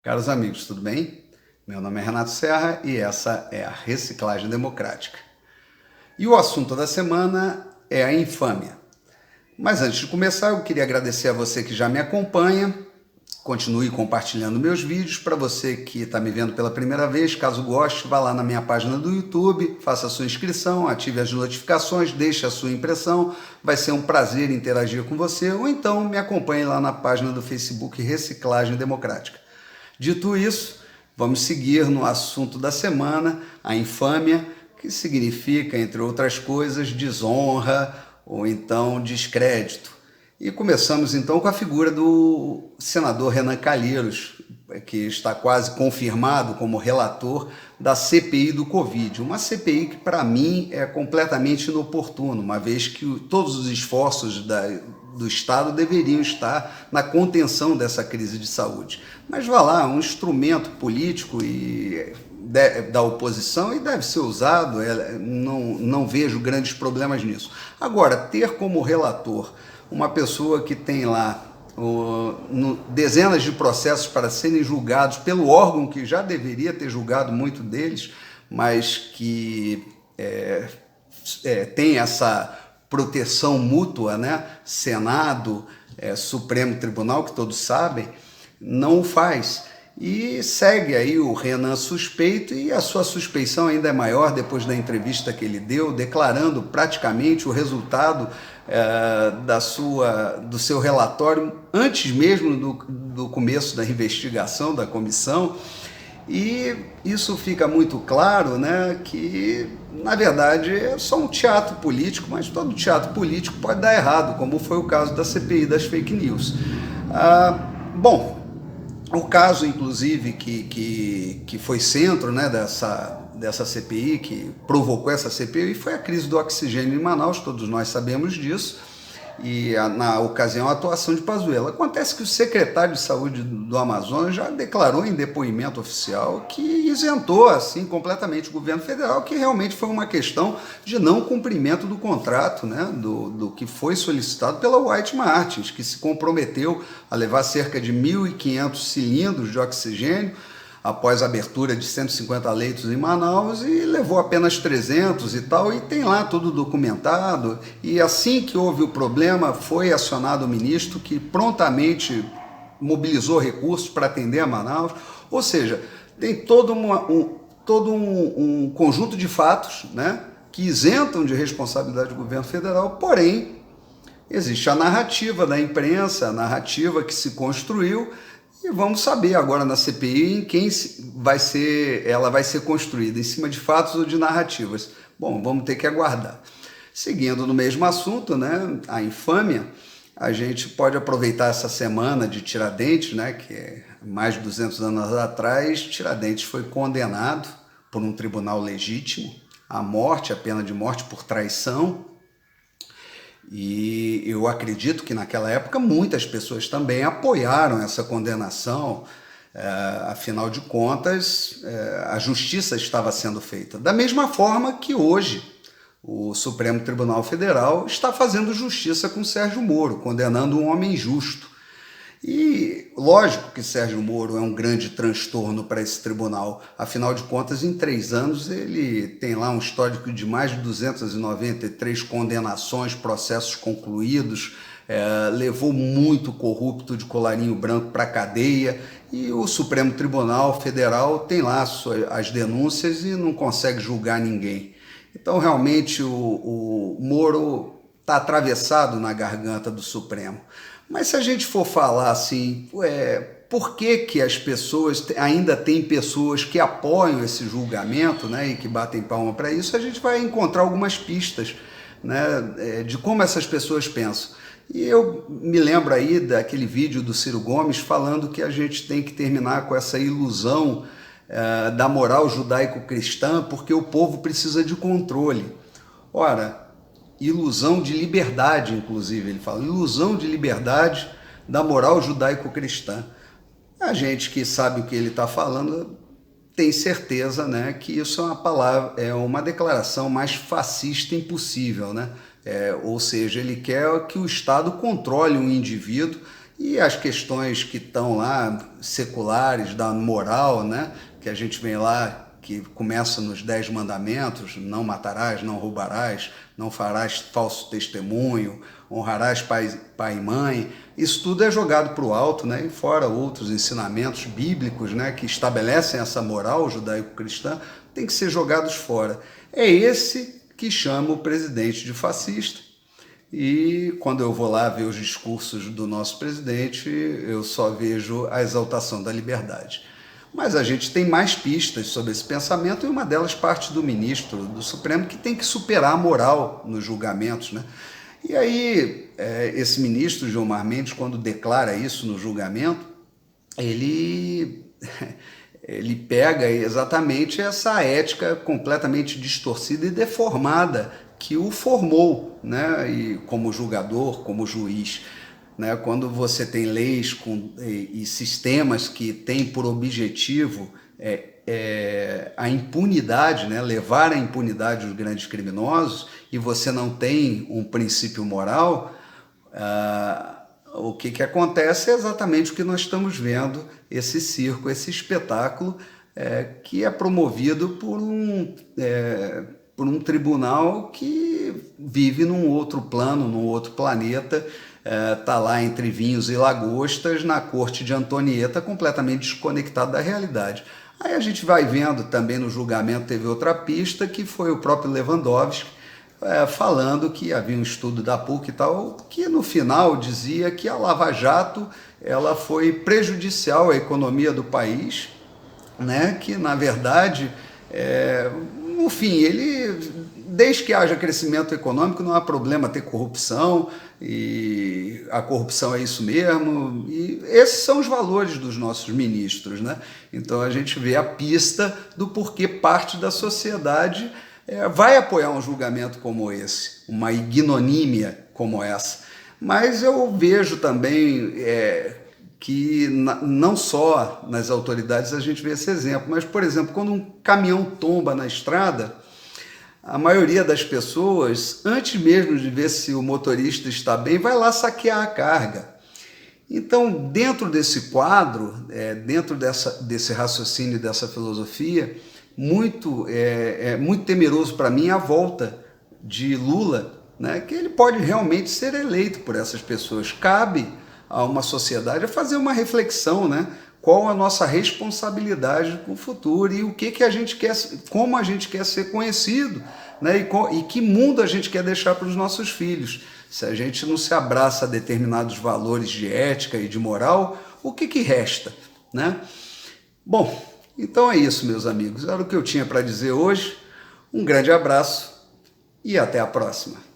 Caros amigos, tudo bem? Meu nome é Renato Serra e essa é a Reciclagem Democrática. E o assunto da semana é a infâmia. Mas antes de começar, eu queria agradecer a você que já me acompanha. Continue compartilhando meus vídeos. Para você que está me vendo pela primeira vez, caso goste, vá lá na minha página do YouTube, faça a sua inscrição, ative as notificações, deixe a sua impressão. Vai ser um prazer interagir com você. Ou então me acompanhe lá na página do Facebook Reciclagem Democrática. Dito isso, vamos seguir no assunto da semana, a infâmia, que significa, entre outras coisas, desonra ou então descrédito. E começamos então com a figura do senador Renan Calheiros, que está quase confirmado como relator da CPI do Covid. Uma CPI que, para mim, é completamente inoportuna, uma vez que todos os esforços do Estado deveriam estar na contenção dessa crise de saúde. Mas vá lá, um instrumento político da oposição e deve ser usado, não vejo grandes problemas nisso. Agora, ter como relator uma pessoa que tem lá dezenas de processos para serem julgados pelo órgão que já deveria ter julgado muito deles, mas que tem essa proteção mútua, né? Senado, Supremo Tribunal, que todos sabem, não o faz. E segue aí o Renan suspeito, e a sua suspeição ainda é maior depois da entrevista que ele deu, declarando praticamente o resultado do seu relatório antes mesmo do começo da investigação da comissão. E isso fica muito claro, né, que na verdade é só um teatro político, mas todo teatro político pode dar errado, como foi o caso da CPI das fake news. Bom, o caso, inclusive, que foi centro, né, dessa CPI, que provocou essa CPI, foi a crise do oxigênio em Manaus, todos nós sabemos disso, e na ocasião a atuação de Pazuello. Acontece que o secretário de Saúde do Amazonas já declarou em depoimento oficial que isentou assim completamente o governo federal, que realmente foi uma questão de não cumprimento do contrato, né, do que foi solicitado pela White Martins, que se comprometeu a levar cerca de 1.500 cilindros de oxigênio após a abertura de 150 leitos em Manaus, e levou apenas 300 e tal, e tem lá tudo documentado. E assim que houve o problema, foi acionado o ministro, que prontamente mobilizou recursos para atender a Manaus. Ou seja, tem todo um conjunto de fatos, né, que isentam de responsabilidade do governo federal, porém existe a narrativa da imprensa, a narrativa que se construiu. E vamos saber agora na CPI em quem ela vai ser construída, em cima de fatos ou de narrativas. Bom, vamos ter que aguardar. Seguindo no mesmo assunto, né, a infâmia, a gente pode aproveitar essa semana de Tiradentes, né, que é mais de 200 anos atrás, Tiradentes foi condenado por um tribunal legítimo à morte, a pena de morte por traição. E eu acredito que naquela época muitas pessoas também apoiaram essa condenação, afinal de contas, a justiça estava sendo feita. Da mesma forma que hoje o Supremo Tribunal Federal está fazendo justiça com Sérgio Moro, condenando um homem justo. E lógico que Sérgio Moro é um grande transtorno para esse tribunal. Afinal de contas, em 3 anos, ele tem lá um histórico de mais de 293 condenações, processos concluídos, levou muito corrupto de colarinho branco para a cadeia, e o Supremo Tribunal Federal tem lá as denúncias e não consegue julgar ninguém. Então, realmente, o Moro está atravessado na garganta do Supremo. Mas se a gente for falar assim, por que as pessoas, ainda tem pessoas que apoiam esse julgamento, né, e que batem palma para isso, a gente vai encontrar algumas pistas, né, de como essas pessoas pensam. E eu me lembro aí daquele vídeo do Ciro Gomes falando que a gente tem que terminar com essa ilusão da moral judaico-cristã, porque o povo precisa de controle. Ora, ilusão de liberdade, inclusive, ele fala, ilusão de liberdade da moral judaico-cristã. A gente que sabe o que ele está falando tem certeza, né, que isso é uma declaração mais fascista impossível, né? Ou seja, ele quer que o Estado controle um indivíduo E as questões que estão lá, seculares, da moral, né? Que a gente vem lá, que começa nos 10 mandamentos: não matarás, não roubarás, não farás falso testemunho, honrarás pai e mãe. Isso tudo é jogado para o alto, né? E fora outros ensinamentos bíblicos, né, que estabelecem essa moral judaico-cristã, tem que ser jogados fora. É esse que chama o presidente de fascista. E quando eu vou lá ver os discursos do nosso presidente, eu só vejo a exaltação da liberdade. Mas a gente tem mais pistas sobre esse pensamento, e uma delas parte do ministro do Supremo, que tem que superar a moral nos julgamentos, né? E aí, esse ministro, Gilmar Mendes, quando declara isso no julgamento, ele pega exatamente essa ética completamente distorcida e deformada que o formou, né? E como julgador, como juiz. Né? Quando você tem leis e sistemas que têm por objetivo a impunidade, né? Levar à impunidade os grandes criminosos, e você não tem um princípio moral, o que acontece é exatamente o que nós estamos vendo, esse circo, esse espetáculo que é promovido por um tribunal que vive num outro plano, num outro planeta, está lá entre vinhos e lagostas, na corte de Antonieta, completamente desconectado da realidade. Aí a gente vai vendo também no julgamento, teve outra pista, que foi o próprio Lewandowski, falando que havia um estudo da PUC e tal, que no final dizia que a Lava Jato ela foi prejudicial à economia do país, né? Que na verdade, no fim, desde que haja crescimento econômico, não há problema ter corrupção, e a corrupção é isso mesmo, e esses são os valores dos nossos ministros, né? Então a gente vê a pista do porquê parte da sociedade vai apoiar um julgamento como esse, uma ignomínia como essa. Mas eu vejo também que não só nas autoridades a gente vê esse exemplo, mas, por exemplo, quando um caminhão tomba na estrada, a maioria das pessoas, antes mesmo de ver se o motorista está bem, vai lá saquear a carga. Então, dentro desse quadro, dentro desse raciocínio, dessa filosofia, muito temeroso para mim a volta de Lula, né, que ele pode realmente ser eleito por essas pessoas. Cabe a uma sociedade a fazer uma reflexão, né? Qual a nossa responsabilidade com o futuro e o que a gente quer, como a gente quer ser conhecido, né? E que mundo a gente quer deixar para os nossos filhos. Se a gente não se abraça a determinados valores de ética e de moral, o que resta, né? Bom, então é isso, meus amigos. Era o que eu tinha para dizer hoje. Um grande abraço e até a próxima.